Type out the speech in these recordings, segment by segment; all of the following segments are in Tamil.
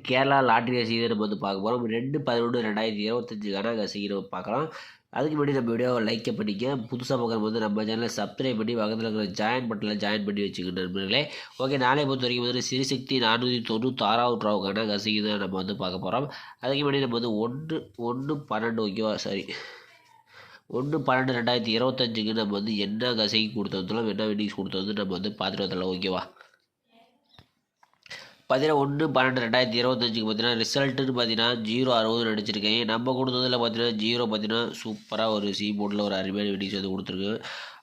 கேரளா லாட்ரி ரசீதை நம்ம வந்து பார்க்க போகிறோம். 2/11/2025 ரசீது நம்ம பார்க்கலாம். அதுக்கு முன்னாடி நம்ம வீடியோவை லைக் பண்ணிக்க. புதுசாக பார்க்குறது வந்து நம்ம சேனலை சப்ஸ்கிரைப் பண்ணி பக்கத்தில் இருக்கிற ஜாயின் பட்டனில் ஜாயின் பண்ணி வச்சுக்கணும் நண்பர்களே. ஓகே, நாளை பொறுத்த வரைக்கும் வந்து சிறிசக்தி 496 ரூபாவுக்கான ரசீது தான் நம்ம வந்து பார்க்க போகிறோம். அதுக்கு முன்னாடி நம்ம வந்து 1/12 ஓகேவா, சாரி 1/12/2025 நம்ம வந்து என்ன கசைக்கு கொடுத்து வந்துடலாம், என்ன வின்னிங்ஸ் கொடுத்து வந்து நம்ம வந்து பார்த்துட்டு வந்துடலாம் ஓகேவா. 1/12/2025 பார்த்தீங்கன்னா ரிசல்ட்டுன்னு பார்த்தீங்கன்னா 0.60 அடிச்சிருக்கேன். நம்ம கொடுத்ததில் பார்த்தீங்கன்னா 0 பார்த்தீங்கன்னா சூப்பராக ஒரு சி போர்டில் ஒரு அருமையான வின்னிங்ஸ் வந்து கொடுத்துருக்கு.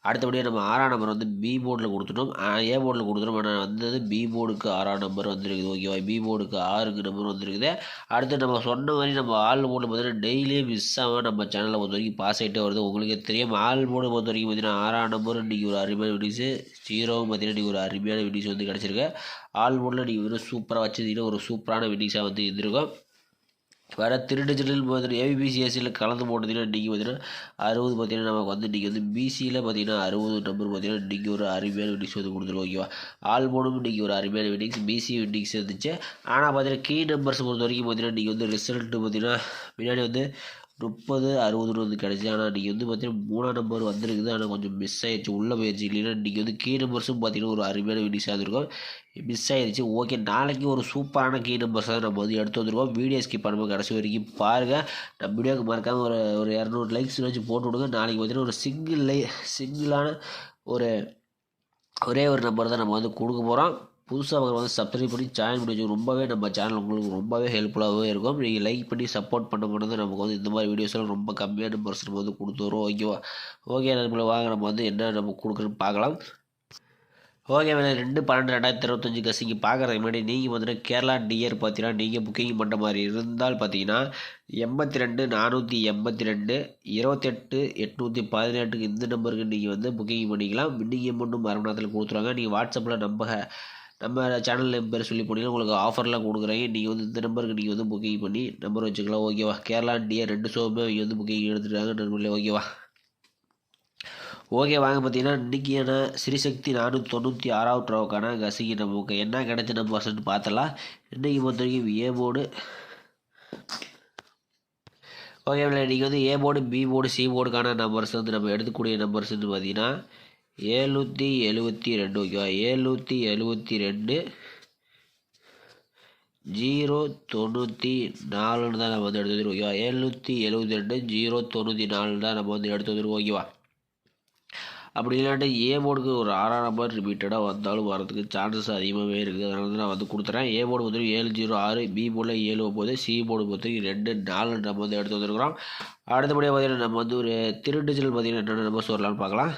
அடுத்தபடியாக நம்ம 6ஆம் நம்பர் வந்து பி போர்டில் கொடுத்துட்டோம், ஏ போர்டில் கொடுத்துட்டோம். ஆனால் வந்தது பி போர்டுக்கு 6ஆம் நம்பர் வந்துருக்குது ஓகேவா. பி போர்டுக்கு 6 நம்பர் வந்துருக்குது. அடுத்து நம்ம சொன்ன மாதிரி நம்ம ஆல் போர்டில் பார்த்தீங்கன்னா டெய்லியும் மிஸ் ஆகாமல் நம்ம சேனலில் பொறுத்த வரைக்கும் பாஸ் ஆகிட்டே வருது. உங்களுக்கு தெரியும், ஆல் போர்டு பொறுத்த வரைக்கும் பார்த்தீங்கன்னா 6ஆம் நம்பர் இன்றைக்கி ஒரு அருமையான வின்னிங்ஸு, 0 பார்த்தீங்கன்னா இன்றைக்கி ஒரு அருமையான வின்னிங்ஸ் வந்து கிடச்சிருக்கு. ஆல் போர்டில் நீங்கள் வெறும் சூப்பராக வச்சுருந்தீங்கன்னா ஒரு சூப்பரான வின்னிங்ஸாக வந்து இருந்திருக்கும். வேறு டிஜிட்டல் பார்த்தீங்கன்னா ஏபிபிசிஎஸ்சியில் கலந்து போட்டதுன்னா இன்றைக்கி பார்த்தீங்கன்னா 60 பார்த்தீங்கன்னா நமக்கு வந்து இன்றைக்கி வந்து பிசியில் பார்த்தீங்கன்னா 60 நம்பர் பார்த்தீங்கன்னா இன்றைக்கி ஒரு அருமையான வின்னிங்ஸ் வந்து கொடுத்துருவோம் ஓகேவா. ஆல் போர்டும் இன்றைக்கி ஒரு அருமையான வின்னிங்ஸ், பிசி வின்னிங்ஸ் இருந்துச்சு. ஆனால் பார்த்தீங்கன்னா கீ நம்பர்ஸ் பொறுத்த வரைக்கும் பார்த்தீங்கன்னா இன்றைக்கி வந்து ரிசல்ட்டு பார்த்தீங்கன்னா முன்னாடி வந்து 30 60 வந்து கிடச்சி. ஆனால் இன்றைக்கி வந்து பார்த்தீங்கன்னா 3ஆம் நம்பர் வந்துருக்குது, ஆனால் கொஞ்சம் மிஸ் ஆகிடுச்சு, உள்ளே போயிடுச்சு. இல்லைன்னா இன்றைக்கி வந்து கீ நம்பர்ஸும் பார்த்தீங்கன்னா ஒரு அருமையான வின்னிங்ஸாக இருந்திருக்கும், மிஸ் ஆகிடுச்சு. ஓகே, நாளைக்கு ஒரு சூப்பரான கீ நம்பர்ஸாக நம்ம வந்து எடுத்து வந்துருவோம். வீடியோ ஸ்கிப் பண்ணும்போது கடைசி வரைக்கும் பாருங்கள். நம்ம வீடியோக்கு மறக்காமல் ஒரு 200 லைக்ஸ் வச்சு போட்டு விடுங்க. நாளைக்கு பார்த்தீங்கன்னா ஒரு சிங்கிளான ஒரே ஒரு நம்பர் தான் நம்ம வந்து கொடுக்க போகிறோம். புதுசாக அவங்க வந்து சப்ஸ்கிரைப் பண்ணி ஜாயின் பண்ணி வச்சு ரொம்பவே நம்ம சேனல் உங்களுக்கு ரொம்பவே ஹெல்ப்ஃபுல்லாகவே இருக்கும். நீங்கள் லைக் பண்ணி சப்போர்ட் பண்ண மட்டும் நமக்கு வந்து இந்த மாதிரி வீடியோஸ்லாம் ரொம்ப கம்மியான நம்பர்ஸ் நம்ம வந்து கொடுத்து வரோம் ஓகேவா. ஓகே, நம்மளை வாங்க நம்ம வந்து என்ன நம்ம கொடுக்குறோன்னு பார்க்கலாம். ஓகே, 2/12/2025 கசிக்கு பார்க்குறதுக்கு முன்னாடி நீங்கள் பார்த்தீங்கன்னா கேரளா டியர் பார்த்தீங்கன்னா நீங்கள் புக்கிங் பண்ணுற மாதிரி இருந்தால் பார்த்தீங்கன்னா 82 482 28 818 இந்த நம்பருக்கு நீங்கள் வந்து புக்கிங் பண்ணிக்கலாம். வின்னிங் அமௌண்ட்டும் மறு நேரத்தில் கொடுத்துருவாங்க. நீங்கள் வாட்ஸ்அப்பில் நம்ம சேனலில் பேர் சொல்லி போனீங்கன்னா உங்களுக்கு ஆஃபர்லாம் கொடுக்குறாங்க. நீங்கள் வந்து இந்த நம்பருக்கு நீங்கள் வந்து புக்கிங் பண்ணி நம்பர் வச்சுக்கலாம் ஓகேவா. கேரளா டியர் 2 ஷோவுமே அவங்க வந்து புக்கிங் எடுத்துட்டாங்க நண்பர்களே ஓகேவா. ஓகே, வாங்க பார்த்தீங்கன்னா இன்றைக்கியான சிறிசக்தி 496 ரூபாவுக்கான கசிக்கு நமக்கு என்ன கிடைச்ச நம்பர்ஸ்ன்னு பார்த்தலாம். இன்றைக்கி பொறுத்த வரைக்கும் ஏ போர்டு ஓகே, இன்றைக்கி வந்து A board, B board, C போர்டுக்கான நம்பர்ஸ் வந்து நம்ம எடுத்துக்கூடிய நம்பர்ஸ்ன்னு பார்த்தீங்கன்னா 772 ஓகேவா. 772 094 தான் நம்ம வந்து எடுத்து வந்துருக்கோம் ஓகேவா. 772 094 தான் நம்ம வந்து எடுத்து வந்துருக்கோம் ஓகேவா. அப்படி இல்லாட்டி ஏ போர்டுக்கு ஒரு 6ஆம் நம்பர் ரிப்பீட்டடாக வந்தாலும் வரதுக்கு சான்சஸ் அதிகமாகவே இருக்குது. அதனால தான் நான் வந்து கொடுத்துறேன். ஏ போர்டு பொறுத்த வரைக்கும் 706, பி போர்டில் 79, சி போர்டு பொறுத்த வரைக்கும் 2 4 நம்ம வந்து எடுத்து வந்துருக்குறோம். அடுத்தபடியாக பார்த்தீங்கன்னா நம்ம வந்து ஒரு டிஜிட்டல் பார்த்தீங்கன்னா என்னென்ன நம்பர்ஸ் வரலாம்னு பார்க்கலாம்.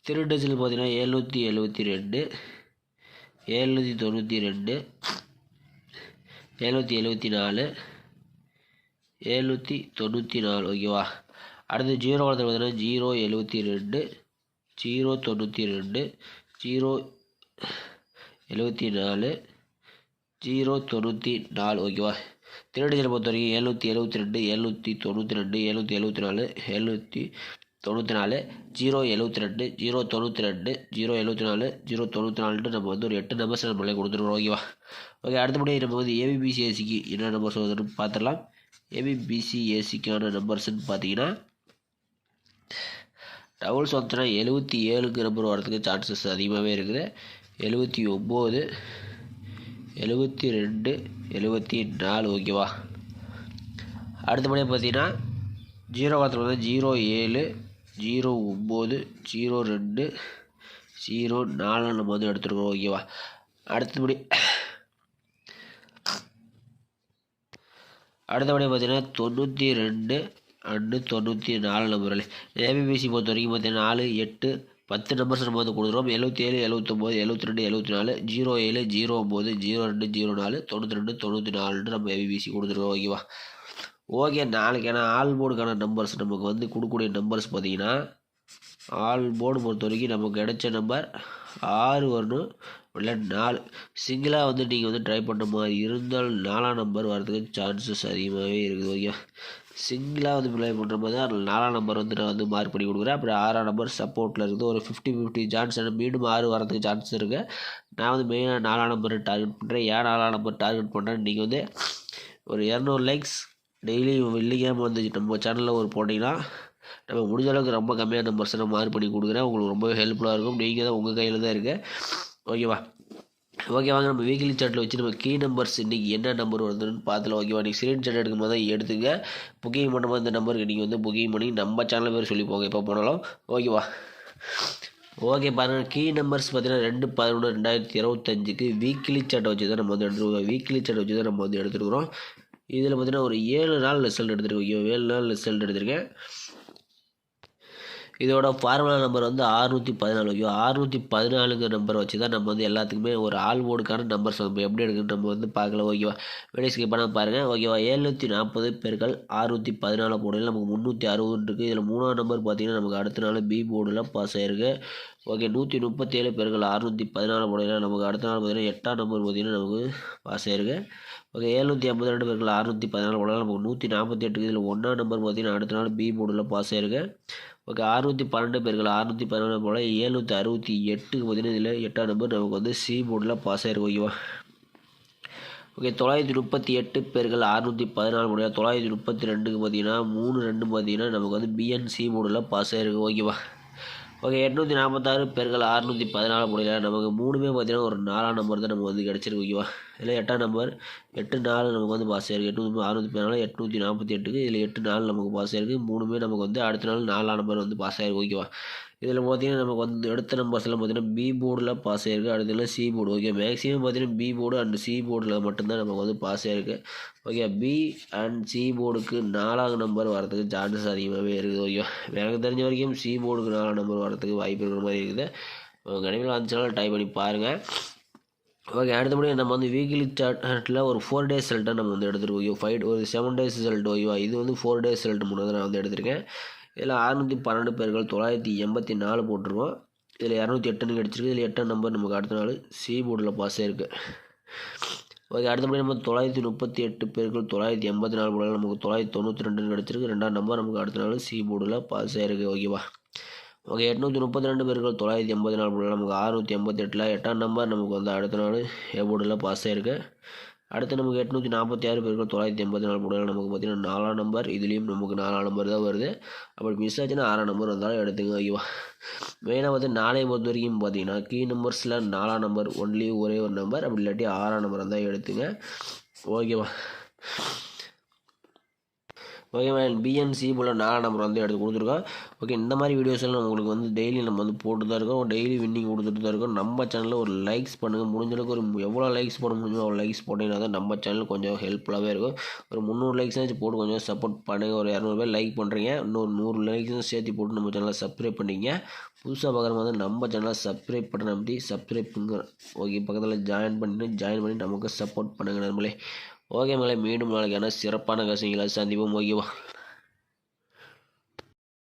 டிஜிட்டல் பார்த்தீங்கன்னா 772 792 774 794 ஓகேவா. அடுத்து 0 காலத்தில் பார்த்தீங்கன்னா 072 092 074 094 ஓகேவா. டிஜிட்டல் பொறுத்த வரைக்கும் 772 792 774 794 072 092 074 094 நம்ம வந்து ஒரு 8 நம்பர்ஸ் நம்மளே கொடுத்துருவோம் ஓகேவா. ஓகே, அடுத்தபடி நம்ம வந்து ஏபிபிசிஏசிக்கு என்ன நம்பர்ஸ் வருதுன்னு பார்த்துடலாம். ஏபிபிசிஏசிக்கான நம்பர்ஸ்ன்னு பார்த்தீங்கன்னா டபுள்ஸ் வந்துச்சுன்னா 77 நம்பர் வரதுக்கு சான்சஸ் அதிகமாகவே இருக்குது. 79 72 74 ஓகேவா. அடுத்தபடியாக பார்த்தீங்கன்னா 0 காலத்தில் வந்து 07 09 02 04 நம்ம வந்து எடுத்துருக்கோம் ஓகேவா. அடுத்தபடி பார்த்தீங்கன்னா 92 அண்டு 94 நம்பர்கள். ஏபிபிசி பொறுத்த வரைக்கும் பார்த்தீங்கன்னா 4 8 10 நம்பர்ஸ் நம்ம வந்து கொடுத்துருவோம். 77 79 72 74 07 09 02 04 92 94 நம்ம ஏபிபிசி கொடுத்துருவோம் ஓகேவா. ஓகே, நாளைக்கான ஆல் போர்டுக்கான நம்பர்ஸ் நமக்கு வந்து கொடுக்கக்கூடிய நம்பர்ஸ் பார்த்தீங்கன்னா ஆல் போர்டு பொறுத்த வரைக்கும் நமக்கு கிடைச்ச நம்பர் 6 வரணும். இல்லை 4 சிங்கிளாக வந்து நீங்கள் வந்து ட்ரை பண்ணுற மாதிரி இருந்தால் 4ஆம் நம்பர் வரதுக்கு சான்சஸ் அதிகமாகவே இருக்குது. ஓகே, சிங்கிளாக வந்து ப்ளே பண்ணுற மாதிரி தான் 4ஆம் நம்பர் வந்து நான் வந்து மார்க் பண்ணி கொடுக்குறேன். அப்புறம் 6ஆம் நம்பர் சப்போர்ட்டில் இருக்குது. ஒரு 50-50 சான்ஸ் மீண்டும் 6 வரதுக்கு சான்ஸ் இருக்குது. நான் வந்து மெயினாக 4ஆம் நம்பரை டார்கெட் பண்ணுறேன். ஏன் 4ஆம் நம்பர் டார்கெட் பண்ணுறேன்னு நீங்கள் வந்து ஒரு 200 லைக்ஸ் டெய்லி வெள்ளிக்கிழமை வந்து நம்ம சேனலில் ஒரு போட்டிங்கன்னா நம்ம முடிஞ்ச அளவுக்கு ரொம்ப கம்மியான நம்பர்ஸை நான் மார்க் பண்ணி கொடுக்குறேன். உங்களுக்கு ரொம்ப ஹெல்ப்ஃபுல்லாக இருக்கும். நீங்கள் தான் உங்கள் கையில் தான் இருக்குது. ஓகேவா? ஓகே, வாங்க நம்ம வீக்லி சார்ட்டில் வச்சு நம்ம கீ நம்பர்ஸ் இன்றைக்கி என்ன நம்பர் வருதுன்னு பார்த்துல. ஓகேவா? நீங்கள் ஸ்க்ரீன் சார்ட் எடுக்கும் போது தான் எடுத்துங்க. புக்கிங் பண்ணும்போது இந்த நம்பருக்கு நீங்கள் வந்து புக்கிங் பண்ணி நம்ம சேனல் பேர் சொல்லி போங்க எப்போ போனாலும். ஓகேவா? ஓகே, பாருங்கள் கீ நம்பர்ஸ் பார்த்தீங்கன்னா 2/11/2025 வீக்லி சார்ட்டை வச்சு தான் நம்ம வந்து எடுத்துருக்கோம். வீக்லி சார்ட் வச்சு தான் நம்ம வந்து எடுத்துருக்குறோம். இதில் பார்த்தீங்கன்னா ஒரு 7 நாள் ரிசல்ட் எடுத்துருக்கோம். 7 நாள் ரிசல்ட் எடுத்திருக்கேன். இதோட ஃபார்முலா நம்பர் வந்து 614. ஓகே, 614 நம்பர் வச்சு தான் நம்ம வந்து எல்லாத்துக்குமே ஒரு ஆல் போர்டுக்கான நம்பர்ஸ் நம்ம எப்படி எடுக்குன்னு நம்ம வந்து பார்க்கலாம். ஓகேவா? வீடியோ ஸ்கிப் பண்ணால் பாருங்கள். ஓகேவா? 740 பெருக்கள் 614 போர்டில் நமக்கு 360 இருக்குது. இதில் 3ஆம் நம்பர் பார்த்தீங்கன்னா நமக்கு அடுத்த நாள் பி போர்டில் பாஸ் ஆகிருக்கு. ஓகே, 137 பெருக்கள் 614 போர்டில் நமக்கு அடுத்த நாள் பார்த்தீங்கன்னா 8ஆம் நம்பர் பார்த்தீங்கன்னா நமக்கு பாஸ் ஆகிருக்கு. ஓகே, 752 பெருக்கள் 614 போர்டில் நமக்கு 148. இதில் 1ஆம் நம்பர் பார்த்தீங்கன்னா அடுத்த நாள் பி போர்டில் பாஸ் ஆகிருக்கு. ஓகே, 612 பெருக்கள் 614 போல் 768 பார்த்தீங்கன்னா இதில் 8ஆம் நம்பர் நமக்கு வந்து சி போர்டில் பாஸ் ஆகிருக்கு. ஓகேவா? ஓகே, 938 பெருக்கள் 614 போல 932 பார்த்தீங்கன்னா 3 பார்த்தீங்கன்னா நமக்கு வந்து பிஎன்சி போர்டில் பாஸ் ஆகிருக்கு. ஓகேவா? ஓகே, 846 பெருக்கள் 614 போடையில் நமக்கு 3மே பார்த்தீங்கன்னா ஒரு 4ஆம் நம்பர் தான் நமக்கு வந்து கிடச்சிருக்கு. ஓகேவா? இதில் 8ஆம் நம்பர் 8-4 நமக்கு வந்து பாஸ் ஆகிருக்கு. 614 848 இதில் 8-4 நமக்கு பாஸ் ஆகிருக்கு. 3மே நமக்கு வந்து அடுத்த நாள் 4ஆம் நம்பர் வந்து பாஸ் ஆகிருக்கு. ஓகேவா? இதில் பார்த்தீங்கன்னா நமக்கு வந்து எடுத்த நம்பர்ஸ்லாம் பார்த்தீங்கன்னா பி போர்டில் பாஸ் ஆகிருக்கு. அடுத்ததில் சி போர்டு. ஓகே, மேக்ஸிமம் பார்த்தீங்கன்னா பி போர்டு அண்ட் சி போர்டில் மட்டும்தான் நமக்கு வந்து பாஸ் ஆகிருக்கு. ஓகே, பி அண்ட் சி போர்டுக்கு 4ஆம் நம்பர் வரதுக்கு சான்சஸ் அதிகமாகவே இருக்குது. ஓகே, எனக்கு தெரிஞ்ச வரைக்கும் சி போர்டுக்கு 4ஆம் நம்பர் வரதுக்கு வாய்ப்பு இருக்கிற மாதிரி இருக்குது. கண்டிப்பாக வந்துச்சுனாலும் ட்ரை பண்ணி பாருங்கள். ஓகே, அடுத்தபடி நம்ம வந்து வீக்லி சார்ட்டில் ஒரு 4 டேஸ் ரிசல்ட்டை நம்ம வந்து எடுத்துருக்கோம். ஒரு 7 டேஸ் ரிசல்ட். ஓகேவா? இது வந்து 4 டேஸ் ரிசல்ட் முன்னாடி நான் வந்து எடுத்திருக்கேன். இதில் 612 பெருக்கள் 984 போட்டிருக்கோம். இதில் 208 கிடச்சிருக்கு. இதில் 8ஆம் நம்பர் நமக்கு அடுத்த நாள் சி போர்டில் பாஸ் ஆகிருக்கு. ஓகே, அடுத்தபடி நம்ம 938 பெருக்கள் 984 போர்டில் நமக்கு 992 கிடச்சிருக்கு. 2ஆம் நம்பர் நமக்கு அடுத்த நாள் சி போர்டில் பாஸ் ஆகிருக்கு. ஓகேவா? ஓகே, 832 பெருக்கள் 984 போர்டில் நமக்கு 688 8ஆம் நம்பர் நமக்கு வந்து அடுத்த நாள் ஏ போர்டில் பாஸ் ஆகிருக்கு. அடுத்து நமக்கு 846 பெருக்கள் 984 போர்டில் நமக்கு பார்த்தீங்கன்னா 4ஆம் நம்பர். இதுலேயும் நமக்கு 4ஆம் நம்பர் தான் வருது. அப்படி மிஸ் ஆச்சுன்னா 6ஆம் நம்பர் வந்தாலும் எடுத்துங்க. ஓகேவா? மெயினாக வந்து 4ஐ பொறுத்த வரைக்கும் பார்த்தீங்கன்னா கீ நம்பர்ஸில் 4ஆம் நம்பர் ஒன்லி ஒரே ஒரு நம்பர், அப்படி இல்லாட்டி 6ஆம் நம்பர் இருந்தால் எடுத்துங்க. ஓகேவா? ஓகே, பிஎன்சி போல் 4ஆம் நம்பர் வந்து எடுத்து கொடுத்துருக்கோம். ஓகே, இந்த மாதிரி வீடியோஸ் எல்லாம் உங்களுக்கு வந்து டெய்லி நம்ம வந்து போட்டு தான் இருக்கோம். டெய்லி வின்னிங் கொடுத்துட்டு தான் இருக்கோம். நம்ம சேனலில் ஒரு லைக்ஸ் பண்ணுங்கள். முடிஞ்சளவுக்கு ஒரு எவ்வளோ லைக்ஸ் போட முடியுமோ அவ்வளோ லைக்ஸ் போட்டிங்கன்னா தான் நம்ம சேனல் கொஞ்சம் ஹெல்ப்ஃபுல்லாகவே இருக்கும். ஒரு 300 லைக்ஸாச்சும் போட்டு கொஞ்சம் சப்போர்ட் பண்ணுங்கள். ஒரு 200 பேர் லைக் பண்ணுறீங்க, இன்னொரு 100 லைக்ஸும் சேர்த்து போட்டு நம்ம சேனலை சப்ஸ்கிரைப் பண்ணிங்க. புதுசாக பார்க்குற மாதிரி நம்ம சேனலை சப்ஸ்கிரைப் பண்ண நம்பி சப்ஸ்கிரைப் பண்ணுங்க. ஓகே, பக்கத்தில் ஜாயின் பண்ணி நமக்கு சப்போர்ட் பண்ணுங்கள் நண்பர்களே. ஓகே மகளே, மீண்டும் நாளைக்கான சிறப்பான கசிங்களை சந்திப்போம். ஓகேவா?